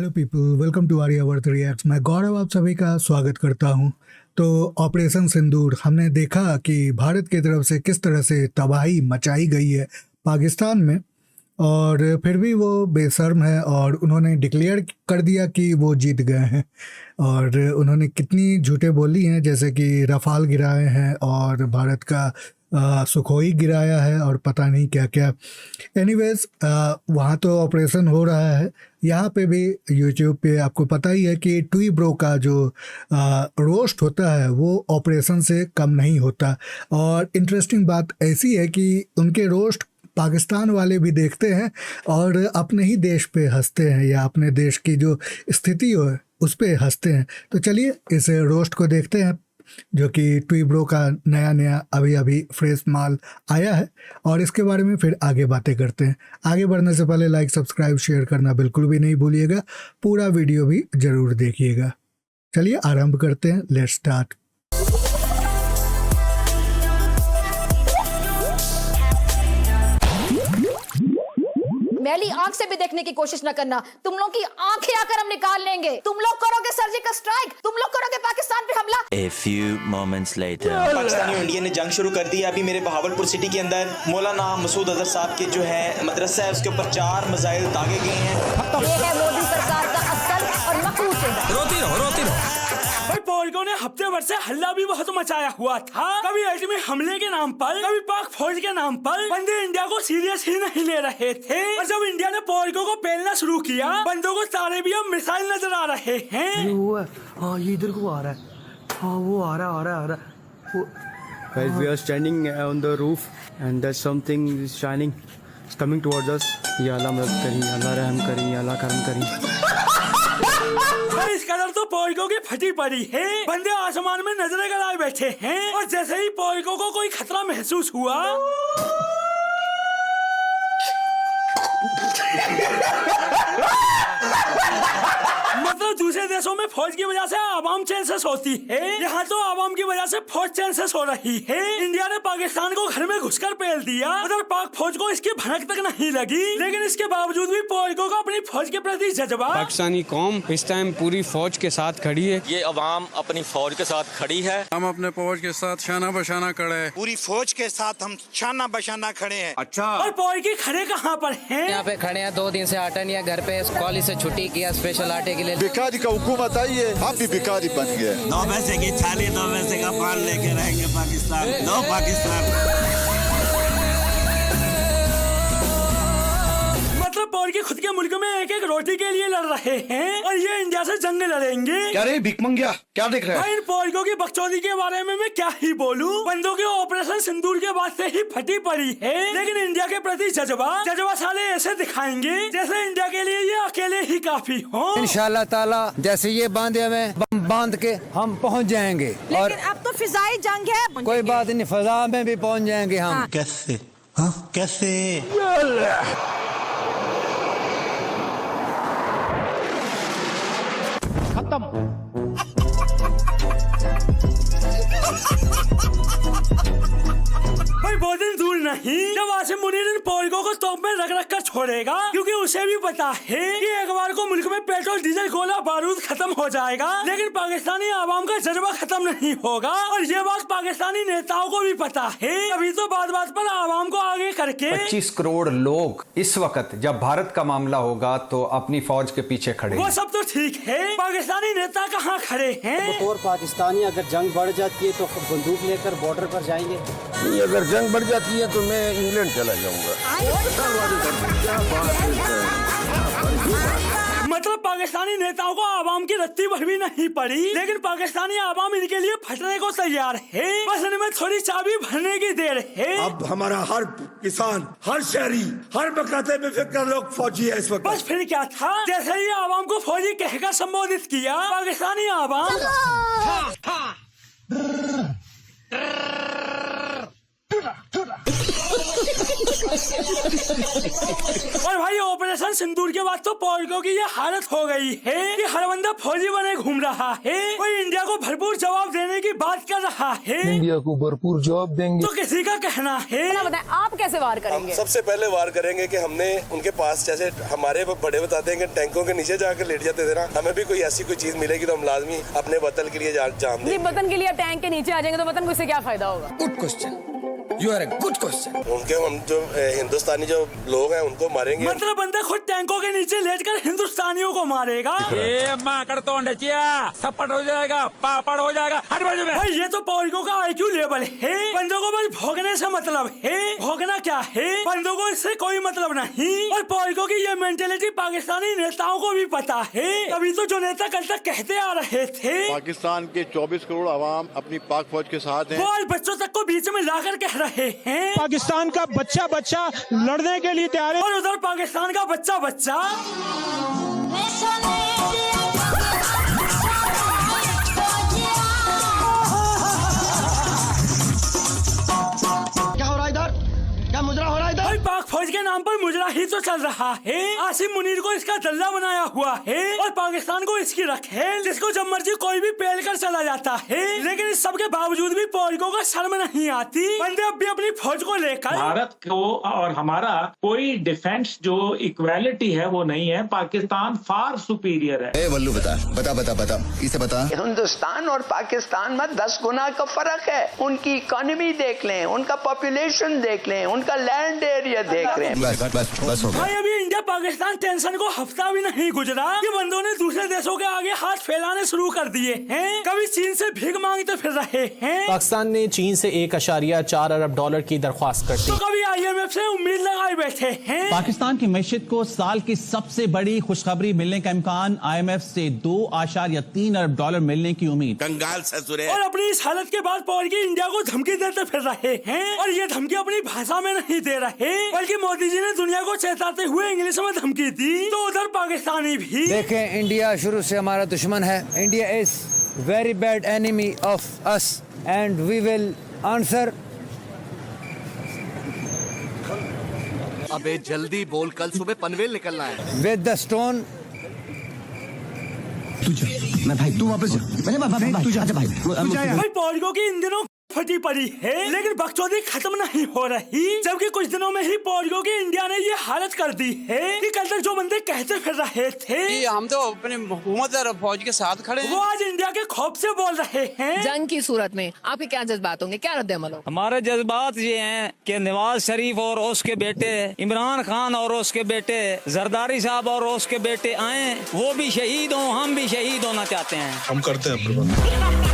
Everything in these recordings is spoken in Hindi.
Hello people, welcome to Aryavart reacts. मैं गौरव आप सभी का स्वागत करता हूं। तो ऑपरेशन सिंदूर हमने देखा कि भारत की तरफ से किस तरह से तबाही मचाई गई है पाकिस्तान में, और फिर भी वो बेशर्म है और उन्होंने डिक्लेयर कर दिया कि वो जीत गए हैं। और उन्होंने कितनी झूठे बोली हैं, जैसे कि रफाल गिराए हैं और भारत का सुखोई गिराया है और पता नहीं क्या क्या। एनीवेज, वहाँ तो ऑपरेशन हो रहा है, यहाँ पे भी यूट्यूब पे आपको पता ही है कि ट्वी ब्रो का जो रोस्ट होता है वो ऑपरेशन से कम नहीं होता। और इंटरेस्टिंग बात ऐसी है कि उनके रोस्ट पाकिस्तान वाले भी देखते हैं और अपने ही देश पे हंसते हैं, या अपने देश की जो स्थिति हो उस पे हंसते हैं। तो चलिए इस रोस्ट को देखते हैं, जो कि ट्वी ब्रो का नया अभी फ्रेश माल आया है, और इसके बारे में फिर आगे बातें करते हैं। आगे बढ़ने से पहले लाइक, सब्सक्राइब, शेयर करना बिल्कुल भी नहीं भूलिएगा। पूरा वीडियो भी ज़रूर देखिएगा। चलिए आरंभ करते हैं, लेट्स स्टार्ट। मैली आंख से भी देखने की कोशिश न करना। तुम लोग की आंखें आकर हम निकाल लेंगे। तुम लोग करोगे सर्जिकल स्ट्राइक, तुम लोग करोगे पाकिस्तान पे हमला। A few moments later. Pakistani और इंडिया ने जंग शुरू कर दी है। अभी मेरे बहावलपुर सिटी के अंदर मौलाना मसूद अजहर साहब के जो है मदरसा है, उसके ऊपर 4 मिसाइल दागे गए हैं। ये है मोदी सरकार का असल और मकरू चेहरा। रोती रहो। भाई पॉलिको ने हफ्ते भर से हल्ला भी बहुत मचाया हुआ था, कभी एटमी हमले के नाम पर, कभी पाक फौज के नाम पर। बंदे इंडिया को सीरियस ही नहीं ले रहे थे, और जब इंडिया ने पॉलिको को पेलना शुरू किया, बंदों को सारे भी अब मिसाइल नजर आ रहे हैं। ये हुआ, हाँ ये इधर को आ रहा है, हाँ वो आ रहा है। Guys, we are standing on the roof and there's something is shining. It's coming towards us. या अल्लाह मदद करी, अल्लाह रहम करी, अल्लाह करम करी। इस कदर तो पॉलिको की फटी पड़ी है, बंदे आसमान में नजरें गड़ाए बैठे हैं, और जैसे ही पॉलिको को कोई खतरा महसूस हुआ, मतलब दूसरे देशों में फौज की वजह से आवाम चैन से सोती है, यहाँ तो आवाम की वजह से फौज चैन से सो रही है। इंडिया ने पाकिस्तान को घर में घुसकर पेल दिया, उधर पाक फौज को इसकी भनक तक नहीं लगी, लेकिन इसके बावजूद भी पॉलिको को अपनी फौज के प्रति जज्बा। पाकिस्तानी कौम इस टाइम पूरी फौज के साथ खड़ी है। ये अवाम अपनी फौज के साथ खड़ी है। हम अपने फौज के साथ शाना बशाना खड़े हैं। पूरी फौज के साथ हम शाना बशाना खड़े हैं। अच्छा, और पॉलिको खड़े कहाँ पर हैं? यहाँ पे खड़े हैं, 2 दिन से आटा नहीं है घर पे, कॉलेज से छुट्टी किया स्पेशल आटे के लिए। भिखारी का हुकूमत आई है, हम भी भिखारी बन गए। 9 पैसे की थाली 9 पैसे का पान लेके रहेंगे पाकिस्तान। नो पाकिस्तान। मतलब पॉलिको खुद के मुल्क में एक रोटी के लिए लड़ रहे हैं, और ये इंडिया से जंग लड़ेंगे। क्या रे भिखमंगिया, क्या देख रहे हैं? इन पॉलिको की बकचोदी के बारे में मैं क्या ही बोलूं। बंदों के ऑपरेशन सिंदूर के बाद से ही फटी पड़ी है, लेकिन इंडिया के प्रति जज्बा साले ऐसे दिखाएंगे जैसे इंडिया के लिए ये अकेले ही काफी हो। इंशाल्लाह ताला जैसे ये बांधे में बांध के हम पहुंच जाएंगे। और अब तो फिजाई जंग है, कोई बात नहीं, फजा में भी पहुंच जाएंगे हम। हाँ। कैसे? हाँ कैसे? भाई बहुत दिन दूर नहीं जब आसिम मुनीर इन पॉलिको को तोप में रख कर छोड़ेगा, क्योंकि उसे भी पता है कि एक बार को मुल्क में पेट्रोल, डीजल, गोला बारूद खत्म हो जाएगा, लेकिन पाकिस्तानी आवाम का जज्बा खत्म नहीं होगा। और ये बात पाकिस्तानी नेताओं को भी पता है, अभी तो बात बात पर आवाम को आगे करके 25 करोड़ लोग इस वक्त जब भारत का मामला होगा तो अपनी फौज के पीछे खड़े। वो सब तो ठीक है, पाकिस्तानी नेता कहाँ खड़े हैं? और पाकिस्तानी अगर जंग बढ़ जाती है तो बंदूक लेकर बॉर्डर पर जाएंगे। नहीं, अगर जंग बढ़ जाती है तो मैं इंग्लैंड चला जाऊंगा। मतलब पाकिस्तानी नेताओं को आवाम की रत्ती भर भी नहीं पड़ी, लेकिन पाकिस्तानी आवाम इनके लिए फटने को तैयार है, बस इनमें थोड़ी चाबी भरने की देर है। अब हमारा हर किसान, हर शहरी, हर मकाते में फिक्र लोग फौजी है इस वक्त। बस फिर क्या था, जैसे ही आवाम को फौजी कहकर संबोधित किया, पाकिस्तानी आवाम और भाई ऑपरेशन सिंदूर के बाद तो पॉलिको की ये हालत हो गई है कि हर बंदा फौजी बने घूम रहा है, कोई इंडिया को भरपूर जवाब देने की बात कर रहा है, इंडिया को भरपूर जवाब देंगे। तो किसी का कहना है। बताएं आप कैसे वार करेंगे? सबसे पहले वार करेंगे कि हमने उनके पास, जैसे हमारे बड़े बताते हैं कि टैंकों के नीचे जाकर लेट जाते थे ना, हमें भी कोई ऐसी कोई चीज मिलेगी तो हम लाजमी अपने वतन के लिए जान देंगे। वतन के लिए टैंक के नीचे आ जाएंगे तो वतन को इससे क्या फायदा होगा? Good question, you are a good question. उनके हम जो हिंदुस्तानी जो लोग हैं उनको मारेंगे। मतलब बंदा खुद टैंकों के नीचे लेटकर हिंदुस्तानियों को मारेगा। थप्पड़ हो जाएगा, पापड़ हो जाएगा। हट बाजू में। भाई ये तो पॉलिको का IQ लेवल है। बंदों को बस भोगने से मतलब है। भोगना क्या है, बंदों को इससे कोई मतलब नहीं। और पॉलिको की ये मेंटेलिटी पाकिस्तानी नेताओं को भी पता है। तभी तो जो नेता कल तक कहते आ रहे थे पाकिस्तान के 24 करोड़ आवाम अपनी पाक फौज के साथ हैं। वो आज बच्चों तक को बीच में लाकर कह रहे हैं पाकिस्तान का बच्चा लड़ने के लिए तैयार है। और उधर पाकिस्तान का बच्चा क्या हो रहा है इधर? क्या मुजरा हो रहा है इधर? भाई पाक फौज के नाम पर मुजरा ही तो चल रहा है। आसिम मुनीर को इसका दल्ला बनाया हुआ है और पाकिस्तान को इसकी रख है, जिसको जब मर्जी कोई भी पेल कर चला जाता है। लेकिन इस सब के बावजूद भी पॉलिको का शर्म नहीं आती। बंदे अब भी अपनी फौज को लेकर भारत को और हमारा कोई डिफेंस जो इक्वालिटी है वो नहीं है। पाकिस्तान फार सुपीरियर है। वल्लू बता इसे बता। हिंदुस्तान और पाकिस्तान में 10 गुना का फर्क है। उनकी इकोनॉमी देख लें, उनका पॉपुलेशन देख लें, उनका लैंड एरिया देख लें। बस हो भाई अभी इंडिया पाकिस्तान टेंशन को हफ्ता भी नहीं गुजरा कि बंदों ने दूसरे देशों के आगे हाथ फैलाने शुरू कर दिए हैं। कभी चीन से भीख मांगते फिर रहे हैं। पाकिस्तान ने चीन से $1.4 अरब की दरख्वास्त कर दी। तो कभी IMF से उम्मीद लगाए बैठे हैं। पाकिस्तान की मैशत को साल की सबसे बड़ी खुशखबरी मिलने का इम्कान, IMF से $2.3 अरब मिलने की उम्मीद। कंगाल ससुरे। और अपनी इस हालत के बाद पॉलिको इंडिया को धमकी देते फिर रहे हैं। और ये धमकी अपनी भाषा में नहीं दे रहे, बल्कि मोदी जी ने दुनिया को चेताते हुए इंग्लिश में धमकी दी। तो उधर पाकिस्तानी भी देखें, इंडिया शुरू से हमारा दुश्मन है। India is very bad enemy of us and we will answer. अबे जल्दी बोल, कल सुबह पनवेल निकलना है। With the stone. मैं भाई तू वापस जा। भाई पॉलिको की इन दिनों फटी पड़ी है, लेकिन बकचोदी खत्म नहीं हो रही। जबकि कुछ दिनों में ही पॉलिको की इंडिया ने ये हालत कर दी है कि कल तक जो बंदे कहते फिर रहे थे हम तो अपने हुकूमत और फौज के साथ खड़े हैं, वो आज इंडिया के खौफ से बोल रहे हैं। जंग की सूरत में आपके क्या जज्बात होंगे, क्या रद्द-ए-अमल होगा? हमारे जज्बात ये हैं कि नवाज शरीफ और उसके बेटे इमरान खान और उसके बेटे जरदारी साहब और उसके बेटे आए, वो भी शहीद हों, हम भी शहीद होना चाहते हैं। हम करते हैं प्रबंध।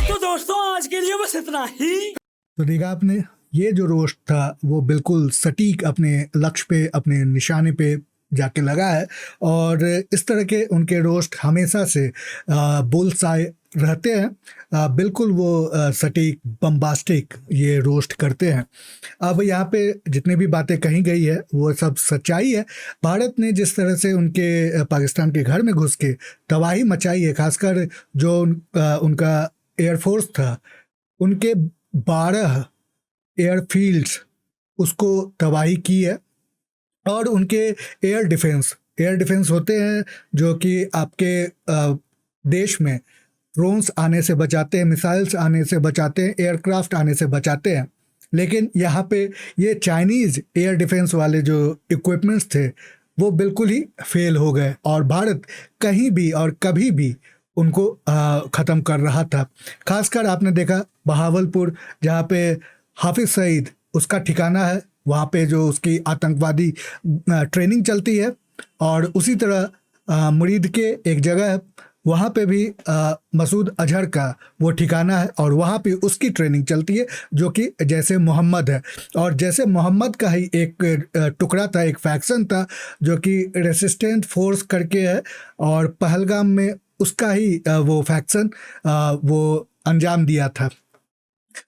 तो दोस्तों आज के लिए बस इतना ही। तो देखा आपने, ये जो रोस्ट था वो बिल्कुल सटीक अपने लक्ष्य पे, अपने निशाने पे जाके लगा है। और इस तरह के उनके रोस्ट हमेशा से बुलसाई रहते हैं। बिल्कुल वो सटीक बम्बास्टिक ये रोस्ट करते हैं। अब यहाँ पे जितनी भी बातें कही गई है वो सब सच्चाई है। भारत ने जिस तरह से उनके पाकिस्तान के घर में घुस के तबाही मचाई है, खासकर जो उनका एयरफोर्स था, उनके 12 एयरफील्ड्स उसको तबाही की है। और उनके एयर डिफेंस होते हैं जो कि आपके देश में ड्रोन्स आने से बचाते हैं, मिसाइल्स आने से बचाते हैं, एयरक्राफ्ट आने से बचाते हैं। लेकिन यहाँ पे ये चाइनीज़ एयर डिफेंस वाले जो इक्विपमेंट्स थे वो बिल्कुल ही फेल हो गए और भारत कहीं भी और कभी भी उनको ख़त्म कर रहा था। खासकर आपने देखा बहावलपुर, जहाँ पे हाफिज़ सईद उसका ठिकाना है, वहाँ पे जो उसकी आतंकवादी ट्रेनिंग चलती है। और उसी तरह मुरीद के एक जगह है, वहाँ पे भी मसूद अजहर का वो ठिकाना है और वहाँ पे उसकी ट्रेनिंग चलती है, जो कि जैसे मोहम्मद है। और जैसे मोहम्मद का ही एक टुकड़ा था, एक फैक्शन था जो कि रेसिस्टेंट फोर्स करके है, और पहलगाम में उसका ही वो फैक्शन वो अंजाम दिया था।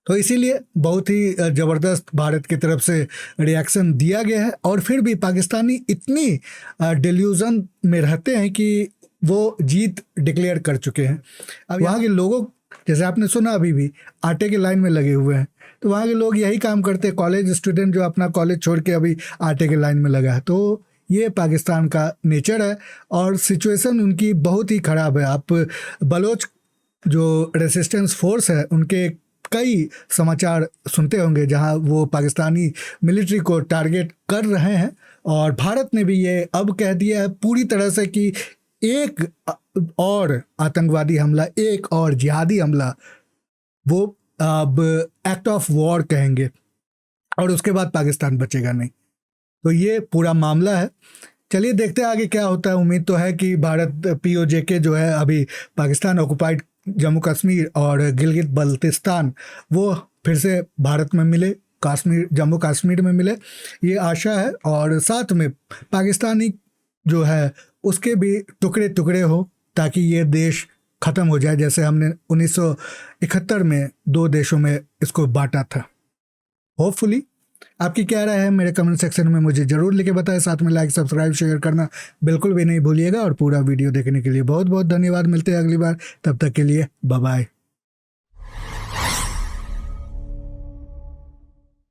तो इसीलिए बहुत ही ज़बरदस्त भारत की तरफ से रिएक्शन दिया गया है। और फिर भी पाकिस्तानी इतनी डिल्यूज़न में रहते हैं कि वो जीत डिक्लेयर कर चुके हैं। अब वहाँ के लोगों जैसे आपने सुना अभी भी आटे के लाइन में लगे हुए हैं, तो वहाँ के लोग यही काम करते हैं। कॉलेज स्टूडेंट जो अपना कॉलेज छोड़ के अभी आटे के लाइन में लगा है, तो ये पाकिस्तान का नेचर है और सिचुएशन उनकी बहुत ही ख़राब है। आप बलोच जो रेसिस्टेंस फोर्स है उनके कई समाचार सुनते होंगे जहां वो पाकिस्तानी मिलिट्री को टारगेट कर रहे हैं, और भारत ने भी ये अब कह दिया है पूरी तरह से कि एक और आतंकवादी हमला, एक और जिहादी हमला वो अब एक्ट ऑफ वॉर कहेंगे और उसके बाद पाकिस्तान बचेगा नहीं। तो ये पूरा मामला है। चलिए देखते हैं आगे क्या होता है। उम्मीद तो है कि भारत POJK जो है अभी पाकिस्तान ऑक्युपाइड जम्मू कश्मीर और गिलगित बल्तिस्तान वो फिर से भारत में मिले, कश्मीर जम्मू कश्मीर में मिले, ये आशा है। और साथ में पाकिस्तानी जो है उसके भी टुकड़े टुकड़े हो ताकि ये देश ख़त्म हो जाए, जैसे हमने 1971 में 2 देशों में इसको बांटा था। होपफुली आपकी क्या राय है मेरे कमेंट सेक्शन में मुझे ज़रूर लिखे बताएं। साथ में लाइक, सब्सक्राइब, शेयर करना बिल्कुल भी नहीं भूलिएगा। और पूरा वीडियो देखने के लिए बहुत बहुत धन्यवाद। मिलते हैं अगली बार, तब तक के लिए बाय बाय।